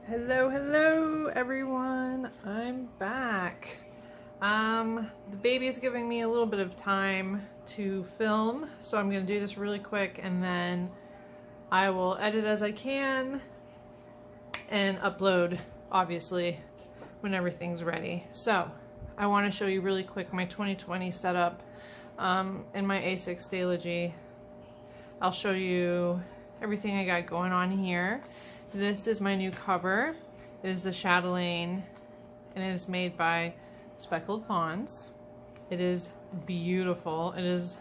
Hello everyone, I'm back. The baby is giving me a little bit of time to film, so I'm going to do this really quick and then I will edit as I can and upload, obviously, when everything's ready. So, I want to show you really quick my 2020 setup in my A6 Stalogy. I'll show you everything I got going on here. This is my new cover. It is the Chatelaine, and it is made by Speckled Fawns. It is beautiful. It is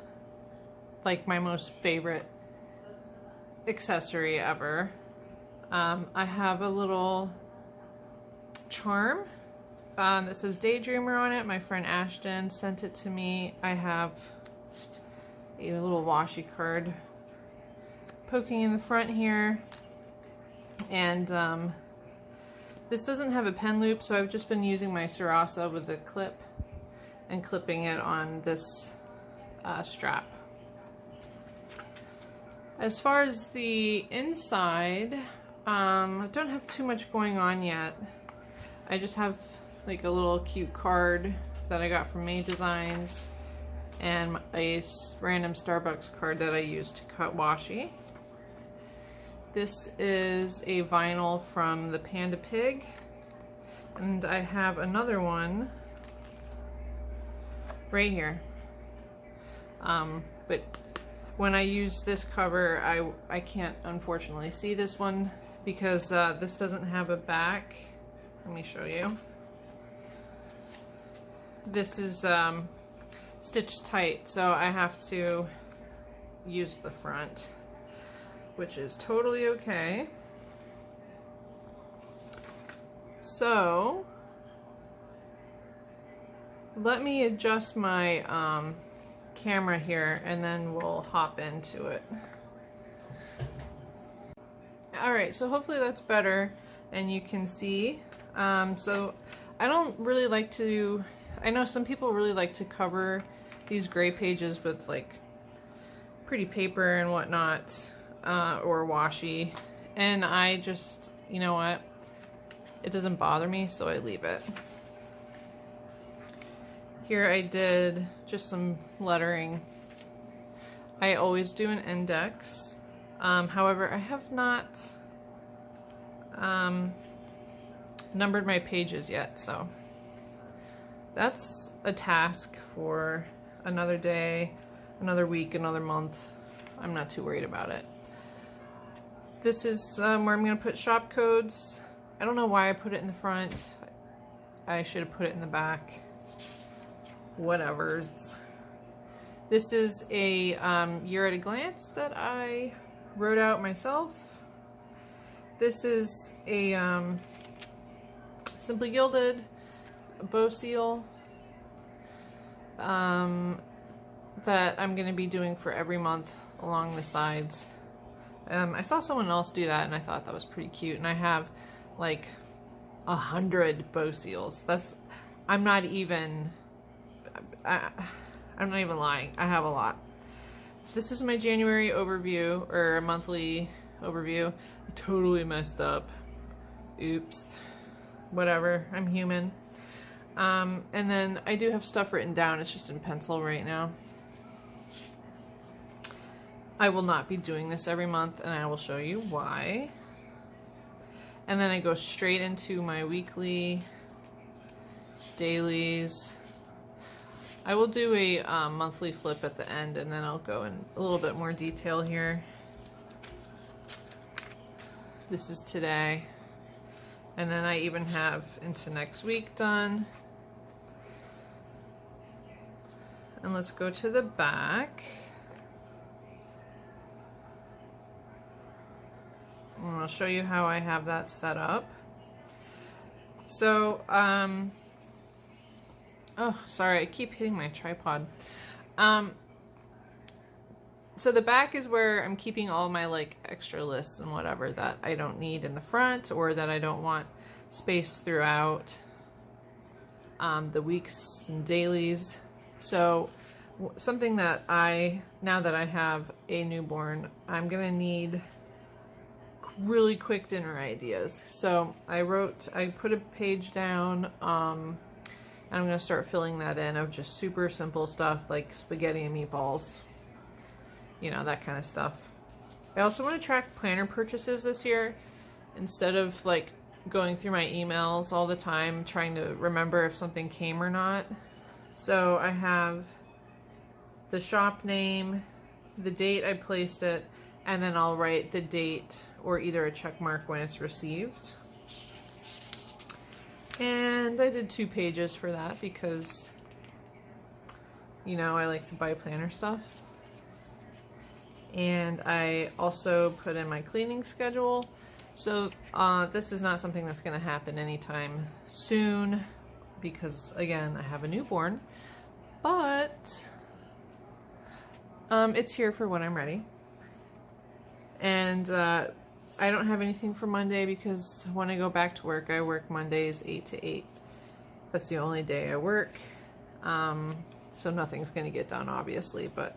like my most favorite accessory ever. I have a little charm that says Daydreamer on it. My friend Ashton sent it to me. I have a little washi card poking in the front here. And this doesn't have a pen loop, so I've just been using my Sarasa with the clip and clipping it on this strap. As far as the inside, I don't have too much going on yet. I just have like a little cute card that I got from May Designs and a random Starbucks card that I used to cut washi. This is a vinyl from the Panda Pig, and I have another one right here. But when I use this cover, I can't unfortunately see this one because this doesn't have a back. Let me show you. This is stitched tight, so I have to use the front, which is totally okay. So let me adjust my camera here and then we'll hop into it. Alright, so hopefully that's better and you can see. So I don't really like to, I know some people really like to cover these gray pages with like pretty paper and whatnot. Or washi, and I just, you know what, it doesn't bother me, so I leave it. Here I did just some lettering. I always do an index, however I have not numbered my pages yet, so that's a task for another day, another week, another month. I'm not too worried about it. This is where I'm going to put shop codes. I don't know why I put it in the front. I should have put it in the back. Whatevers. This is a year at a glance that I wrote out myself. This is a Simply Gilded bow seal that I'm going to be doing for every month along the sides. I saw someone else do that and I thought that was pretty cute, and I have like 100 bow seals. I'm not even lying. I have a lot. This is my January overview, or monthly overview. I totally messed up. Oops. Whatever. I'm human. And then I do have stuff written down. It's just in pencil right now. I will not be doing this every month, and I will show you why. And then I go straight into my weekly, dailies. I will do a monthly flip at the end, and then I'll go in a little bit more detail here. This is today. And then I even have into next week done. And let's go to the back. And I'll show you how I have that set up. So, oh, sorry, I keep hitting my tripod. So the back is where I'm keeping all my like extra lists and whatever that I don't need in the front, or that I don't want space throughout the weeks and dailies. So something that now that I have a newborn, I'm gonna need really quick dinner ideas. So I put a page down, and I'm gonna start filling that in of just super simple stuff like spaghetti and meatballs, you know, that kind of stuff. I also want to track planner purchases this year instead of like going through my emails all the time trying to remember if something came or not. So I have the shop name, the date I placed it, and then I'll write the date or either a check mark when it's received. And I did 2 pages for that because, you know, I like to buy planner stuff. And I also put in my cleaning schedule. So this is not something that's going to happen anytime soon because, again, I have a newborn. But it's here for when I'm ready. And I don't have anything for Monday because when I go back to work, I work Mondays 8 to 8. That's the only day I work. So nothing's going to get done, obviously, but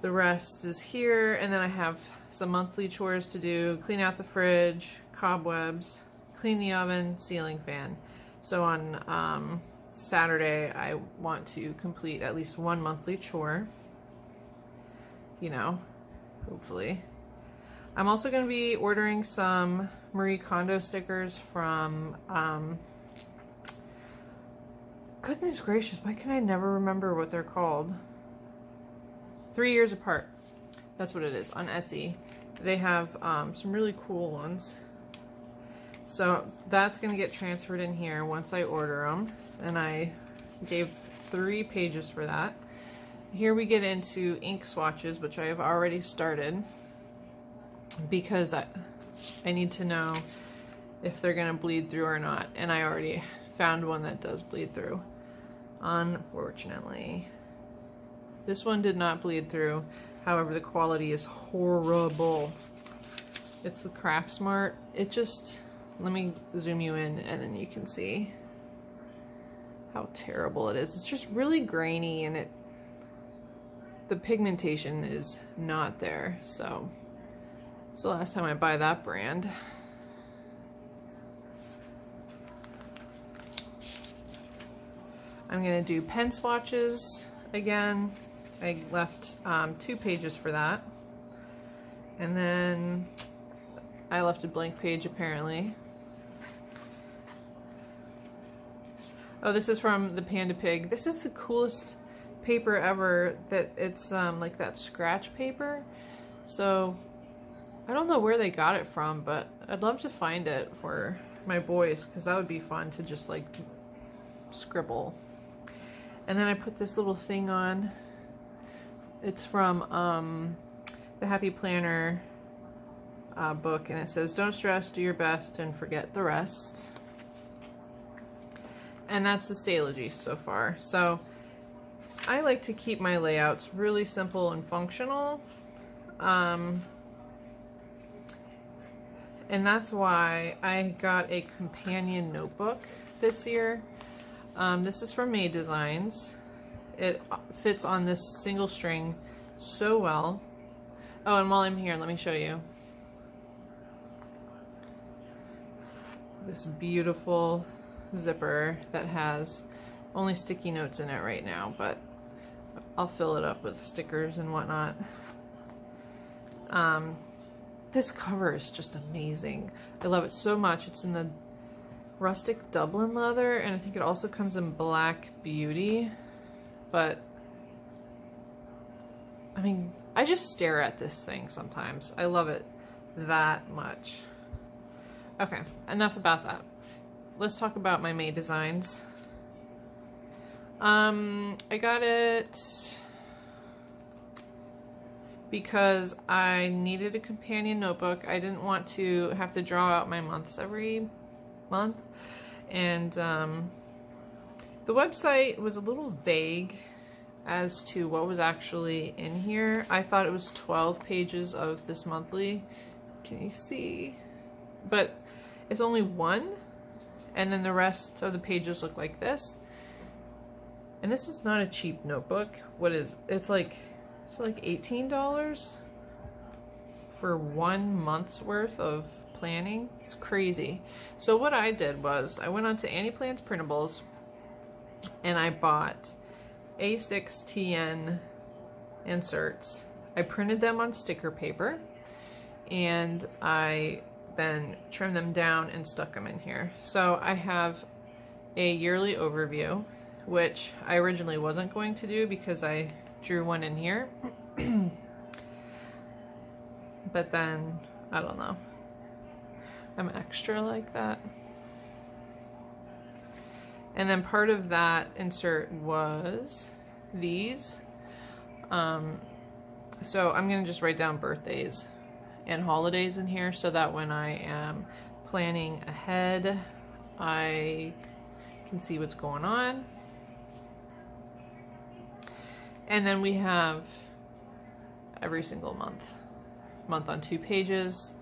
the rest is here. And then I have some monthly chores to do: clean out the fridge, cobwebs, clean the oven, ceiling fan. So on Saturday, I want to complete at least 1 monthly chore, you know, hopefully. I'm also going to be ordering some Marie Kondo stickers from, goodness gracious, why can I never remember what they're called? 3 Years Apart. That's what it is, on Etsy. They have some really cool ones. So that's going to get transferred in here once I order them. And I gave 3 pages for that. Here we get into ink swatches, which I have already started because I need to know if they're going to bleed through or not. And I already found one that does bleed through, unfortunately. This one did not bleed through. However, the quality is horrible. It's the Craft Smart. It just, let me zoom you in and then you can see how terrible it is. It's just really grainy and the pigmentation is not there. So it's the last time I buy that brand. I'm gonna do pen swatches again. I left 2 pages for that. And then I left a blank page apparently. Oh, this is from the Panda Pig. This is the coolest paper ever. That it's like that scratch paper. So I don't know where they got it from, but I'd love to find it for my boys because that would be fun to just like scribble. And then I put this little thing on. It's from the Happy Planner book, and it says, "Don't stress, do your best, and forget the rest." And that's the Stalogy so far. So I like to keep my layouts really simple and functional. And that's why I got a companion notebook this year. This is from Made Designs. It fits on this single string so well. Oh, and while I'm here, let me show you this beautiful zipper that has only sticky notes in it right now, but I'll fill it up with stickers and whatnot. This cover is just amazing. I love it so much. It's in the rustic Dublin leather, and I think it also comes in Black Beauty. But I mean, I just stare at this thing sometimes. I love it that much. Okay, enough about that. Let's talk about my Made Designs. I got it because I needed a companion notebook. I didn't want to have to draw out my months every month. And the website was a little vague as to what was actually in here. I thought it was 12 pages of this monthly. Can you see? But it's only 1, and then the rest of the pages look like this. And this is not a cheap notebook. What is it's like $18 for 1 month's worth of planning. It's crazy. So what I did was I went onto Annie Plans Printables and I bought A6 TN inserts. I printed them on sticker paper and I then trimmed them down and stuck them in here. So I have a yearly overview, which I originally wasn't going to do because I drew one in here. But then, I don't know. I'm extra like that. And then part of that insert was these. So I'm gonna just write down birthdays and holidays in here so that when I am planning ahead, I can see what's going on. And then we have every single month on 2 pages.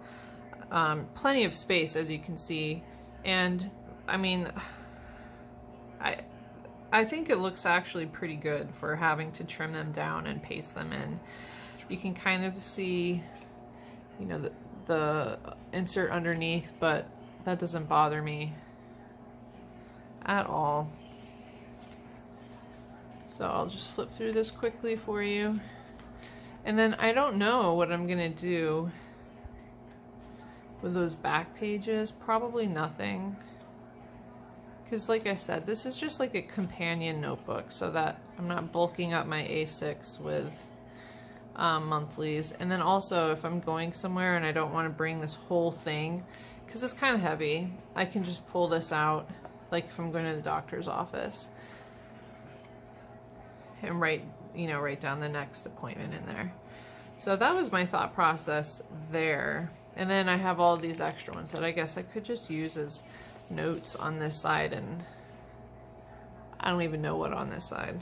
Plenty of space, as you can see, and I mean, I think it looks actually pretty good for having to trim them down and paste them in. You can kind of see, you know, the insert underneath, but that doesn't bother me at all. So I'll just flip through this quickly for you. And then I don't know what I'm gonna do with those back pages. Probably nothing. Because like I said, this is just like a companion notebook so that I'm not bulking up my A6 with monthlies. And then also if I'm going somewhere and I don't want to bring this whole thing, because it's kind of heavy, I can just pull this out, like if I'm going to the doctor's office, and write down the next appointment in there. So that was my thought process there. And then I have all these extra ones that I guess I could just use as notes on this side, and I don't even know what on this side.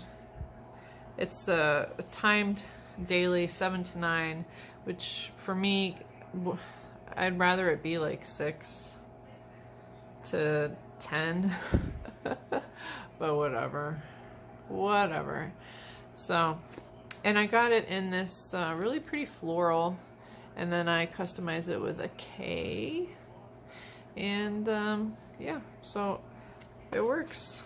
It's a timed daily 7 to 9, which for me, I'd rather it be like 6 to 10, but whatever. So, and I got it in this really pretty floral, and then I customized it with a K, and yeah, so it works.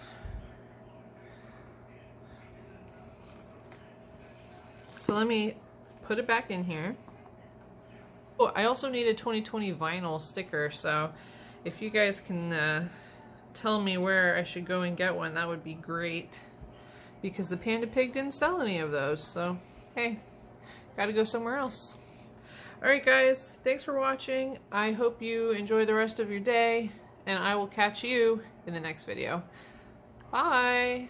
So let me put it back in here. Oh, I also need a 2020 vinyl sticker, so if you guys can tell me where I should go and get one, that would be great. Because the Panda Pig didn't sell any of those, so hey, gotta go somewhere else. Alright guys, thanks for watching. I hope you enjoy the rest of your day, and I will catch you in the next video. Bye!